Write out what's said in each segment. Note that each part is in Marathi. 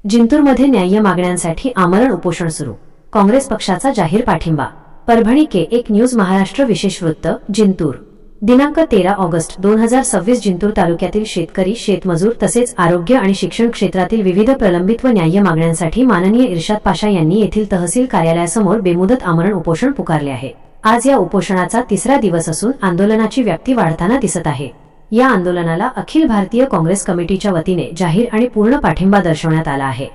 जिंतूरमध्ये न्याय्य मागण्यांसाठी आमरण उपोषण सुरू, काँग्रेस पक्षाचा जाहीर पाठिंबा। परभणी के एक न्यूज महाराष्ट्र विशेष वृत्त जिंतूर दिनांक 13 ऑगस्ट 2026 जिंतूर तालुक्यातील शेतकरी, शेतमजूर तसेच आरोग्य आणि शिक्षण क्षेत्रातील विविध प्रलंबित व न्याय्य मागण्यांसाठी माननीय इर्शाद पाशा यांनी येथील तहसील कार्यालयासमोर बेमुदत आमरण उपोषण पुकारले आहे। आज या उपोषणाचा तिसरा दिवस असून आंदोलनाची व्याप्ती वाढताना दिसत आहे। या आंदोलनाला अखिल भारतीय काँग्रेस कमिटीच्या वतीने जाहीर आणि पूर्ण पाठिंबा दर्शवण्यात आला आहे।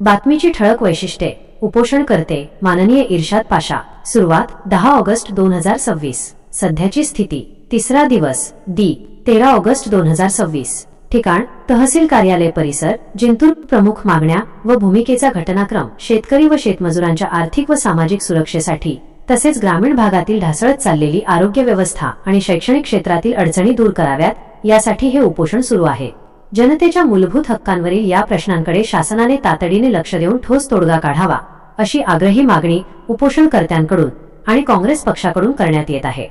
बातमीची ठळक वैशिष्ट्ये। उपोषणकर्ते माननीय इर्शाद पाशा। सुरुवात 10 ऑगस्ट 2026। सध्याची स्थिती तिसरा दिवस दि 13 ऑगस्ट 2026। ठिकाण तहसील कार्यालय परिसर जिंतूर। प्रमुख मागण्या व भूमिकेचा घटनाक्रम शेतकरी व शेतमजुरांच्या आर्थिक व सामाजिक सुरक्षेसाठी तसेच ग्रामीण भागातील ढासळत चाललेली आरोग्य व्यवस्था आणि शैक्षणिक क्षेत्रातील अडचणी दूर कराव्यात यासाठी हे उपोषण सुरू आहे। जनतेच्या मूलभूत हक्कांवरील या प्रश्नांकडे शासनाने तातडीने लक्ष देऊन ठोस तोडगा काढावा अशी आग्रही मागणी उपोषणकर्त्यांकडून आणि काँग्रेस पक्षाकडून करण्यात येत आहे।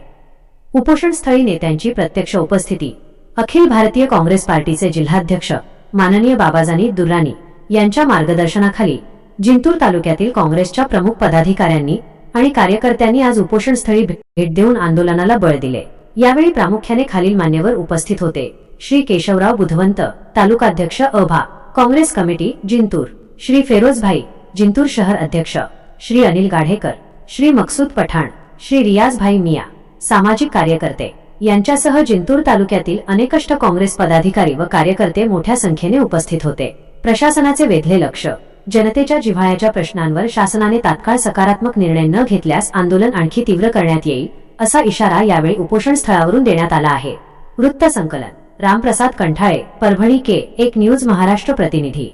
उपोषणस्थळी नेत्यांची प्रत्यक्ष उपस्थिती। अखिल भारतीय काँग्रेस पार्टीचे जिल्हाध्यक्ष माननीय बाबाजानी दुर्राणी यांच्या मार्गदर्शनाखाली जिंतूर तालुक्यातील काँग्रेसच्या प्रमुख पदाधिकाऱ्यांनी आणि कार्यकर्त्यांनी आज उपोषणस्थळी भेट देऊन आंदोलनाला बळ दिले। यावेळी प्रामुख्याने खालील मान्यवर उपस्थित होते: श्री केशवराव बुधवंत, तालुकाध्यक्ष अभा, काँग्रेस कमिटी जिंतूर; श्री फेरोज भाई, जिंतूर शहर अध्यक्ष; श्री अनिल गाढेकर, श्री मकसूद पठाण, श्री रियाज भाई मिया, सामाजिक कार्यकर्ते यांच्यासह जिंतूर तालुक्यातील अनेकष्ट काँग्रेस पदाधिकारी व कार्यकर्ते मोठ्या संख्येने उपस्थित होते। प्रशासनाचे वेधले लक्ष। जनतेच्या जिव्हाळ्याच्या प्रश्नांवर शासनाने तात्काळ सकारात्मक निर्णय न घेतल्यास आंदोलन आणखी तीव्र करण्यात येईल असा इशारा यावेळी उपोषण स्थळावरून देण्यात आला आहे। वृत्त संकलन रामप्रसाद कंठाळे, परभणी के एक न्यूज महाराष्ट्र प्रतिनिधी।